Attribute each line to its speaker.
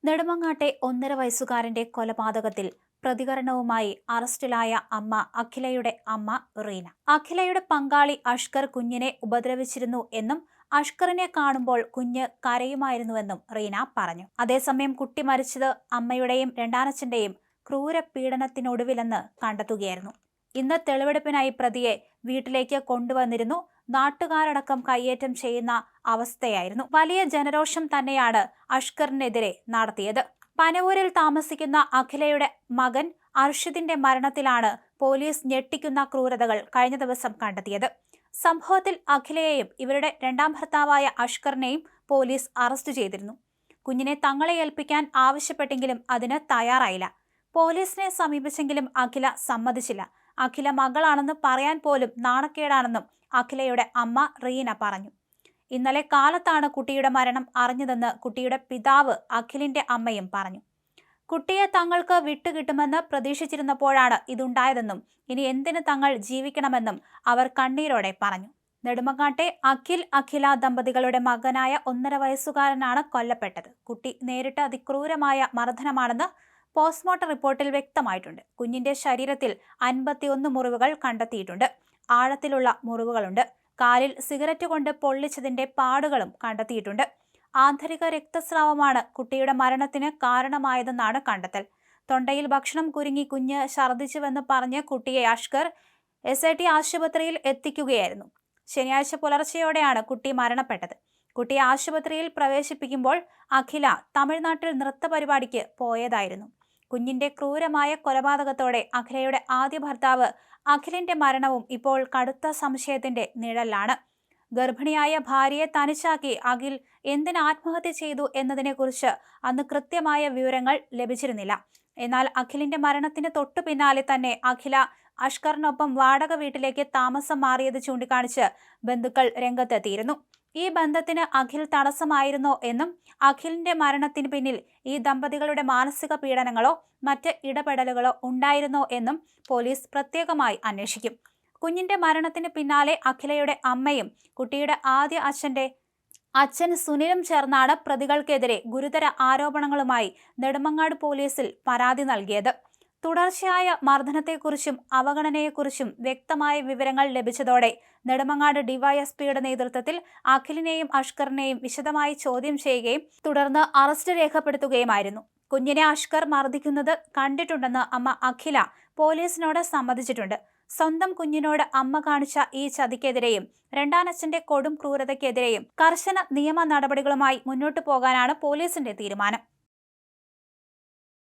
Speaker 1: നെടുമങ്ങാട്ടെ 1.5 വയസ്സുകാരന്റെ കൊലപാതകത്തിൽ പ്രതികരണവുമായി അറസ്റ്റിലായ അമ്മ അഖിലയുടെ അമ്മ റീന. അഖിലയുടെ പങ്കാളി അഷ്കർ കുഞ്ഞിനെ ഉപദ്രവിച്ചിരുന്നു എന്നും അഷ്കറിനെ കാണുമ്പോൾ കുഞ്ഞ് കരയുമായിരുന്നുവെന്നും റീന പറഞ്ഞു. അതേസമയം കുട്ടി മരിച്ചത് അമ്മയുടെയും രണ്ടാനച്ഛന്റെയും ക്രൂര പീഡനത്തിനൊടുവിലെന്ന് കണ്ടെത്തുകയായിരുന്നു. ഇന്ന് തെളിവെടുപ്പിനായി പ്രതിയെ വീട്ടിലേക്ക് കൊണ്ടുവന്നിരുന്നു. നാട്ടുകാരടക്കം കയ്യേറ്റം ചെയ്യുന്ന അവസ്ഥയായിരുന്നു. വലിയ ജനരോഷം തന്നെയാണ് അഷ്കറിനെതിരെ നടത്തിയത്. പനവൂരിൽ താമസിക്കുന്ന അഖിലയുടെ മകൻ അർഷിദിന്റെ മരണത്തിലാണ് പോലീസ് ഞെട്ടിക്കുന്ന ക്രൂരതകൾ കഴിഞ്ഞ ദിവസം കണ്ടെത്തിയത്. സംഭവത്തിൽ അഖിലയെയും ഇവരുടെ രണ്ടാം ഭർത്താവായ അഷ്കറിനെയും പോലീസ് അറസ്റ്റ് ചെയ്തിരുന്നു. കുഞ്ഞിനെ തങ്ങളെ ഏൽപ്പിക്കാൻ ആവശ്യപ്പെട്ടെങ്കിലും അതിന് തയ്യാറായില്ല. പോലീസിനെ സമീപിച്ചെങ്കിലും അഖില സമ്മതിച്ചില്ല. അഖില മകളാണെന്ന് പറയാൻ പോലും നാണക്കേടാണെന്നും അഖിലയുടെ അമ്മ റീന പറഞ്ഞു. ഇന്നലെ കാലത്താണ് കുട്ടിയുടെ മരണം അറിഞ്ഞതെന്ന് കുട്ടിയുടെ പിതാവ് അഖിലിന്റെ അമ്മയും പറഞ്ഞു. കുട്ടിയെ തങ്ങൾക്ക് വിട്ടുകിട്ടുമെന്ന് പ്രതീക്ഷിച്ചിരുന്നപ്പോഴാണ് ഇതുണ്ടായതെന്നും ഇനി എന്തിന് തങ്ങൾ ജീവിക്കണമെന്നും അവർ കണ്ണീരോടെ പറഞ്ഞു. നെടുമങ്ങാട്ടെ അഖില ദമ്പതികളുടെ മകനായ 1.5 വയസ്സുകാരനാണ് കൊല്ലപ്പെട്ടത്. കുട്ടി നേരിട്ട അതിക്രൂരമായ മർദ്ദനമാണെന്ന് പോസ്റ്റ്മോർട്ടം റിപ്പോർട്ടിൽ വ്യക്തമായിട്ടുണ്ട്. കുഞ്ഞിന്റെ ശരീരത്തിൽ 51 മുറിവുകൾ കണ്ടെത്തിയിട്ടുണ്ട്. ആഴത്തിലുള്ള മുറിവുകളുണ്ട്. കാലിൽ സിഗരറ്റ് കൊണ്ട് പൊള്ളിച്ചതിന്റെ പാടുകളും കണ്ടെത്തിയിട്ടുണ്ട്. ആന്തരിക രക്തസ്രാവമാണ് കുട്ടിയുടെ മരണത്തിന് കാരണമായതെന്നാണ് കണ്ടെത്തൽ. തൊണ്ടയിൽ ഭക്ഷണം കുരുങ്ങി കുഞ്ഞ് ഛർദ്ദിച്ചുവെന്ന് പറഞ്ഞ് കുട്ടിയെ അഷ്കർ SIT ആശുപത്രിയിൽ എത്തിക്കുകയായിരുന്നു. ശനിയാഴ്ച പുലർച്ചെയോടെയാണ് കുട്ടി മരണപ്പെട്ടത്. കുട്ടിയെ ആശുപത്രിയിൽ പ്രവേശിപ്പിക്കുമ്പോൾ അഖില തമിഴ്നാട്ടിൽ നൃത്തപരിപാടിക്ക് പോയതായിരുന്നു. കുഞ്ഞിന്റെ ക്രൂരമായ കൊലപാതകത്തോടെ അഖിലയുടെ ആദ്യ ഭർത്താവ് അഖിലിന്റെ മരണവും ഇപ്പോൾ കടുത്ത സംശയത്തിന്റെ നിഴലിലാണ്. ഗർഭിണിയായ ഭാര്യയെ തനിച്ചാക്കി അഖിൽ എന്തിന് ആത്മഹത്യ ചെയ്തു എന്നതിനെക്കുറിച്ച് അന്ന് കൃത്യമായ വിവരങ്ങൾ ലഭിച്ചിരുന്നില്ല. എന്നാൽ അഖിലിന്റെ മരണത്തിന് തൊട്ടു പിന്നാലെ തന്നെ അഖില അഷ്കറിനൊപ്പം വാടക വീട്ടിലേക്ക് താമസം മാറിയത് ചൂണ്ടിക്കാണിച്ച് ബന്ധുക്കൾ രംഗത്തെത്തിയിരുന്നു. ഈ ബന്ധത്തിന് അഖിൽ തടസ്സമായിരുന്നോ എന്നും അഖിലിന്റെ മരണത്തിന് പിന്നിൽ ഈ ദമ്പതികളുടെ മാനസിക പീഡനങ്ങളോ മറ്റ് ഇടപെടലുകളോ ഉണ്ടായിരുന്നോ എന്നും പോലീസ് പ്രത്യേകമായി അന്വേഷിക്കും. കുഞ്ഞിന്റെ മരണത്തിന് പിന്നാലെ അഖിലയുടെ അമ്മയും കുട്ടിയുടെ ആദ്യ അച്ഛൻ സുനിലും ചേർന്നാണ് പ്രതികൾക്കെതിരെ ഗുരുതര ആരോപണങ്ങളുമായി നെടുമങ്ങാട് പോലീസിൽ പരാതി നൽകിയത്. തുടർച്ചയായ മർദ്ദനത്തെക്കുറിച്ചും അവഗണനയെക്കുറിച്ചും വ്യക്തമായ വിവരങ്ങൾ ലഭിച്ചതോടെ നെടുമങ്ങാട് ഡിവൈഎസ്പിയുടെ നേതൃത്വത്തിൽ അഖിലിനെയും അഷ്കറിനെയും വിശദമായി ചോദ്യം ചെയ്യുകയും തുടർന്ന് അറസ്റ്റ് രേഖപ്പെടുത്തുകയുമായിരുന്നു. കുഞ്ഞിനെ അഷ്കർ മർദ്ദിക്കുന്നത് കണ്ടിട്ടുണ്ടെന്ന് അമ്മ അഖില പോലീസിനോട് സമ്മതിച്ചിട്ടുണ്ട്. സ്വന്തം കുഞ്ഞിനോട് അമ്മ കാണിച്ച ഈ ചതിക്കെതിരെയും രണ്ടാനച്ഛന്റെ കൊടും ക്രൂരതയ്ക്കെതിരെയും കർശന നിയമ നടപടികളുമായി മുന്നോട്ടു പോകാനാണ് പോലീസിന്റെ തീരുമാനം.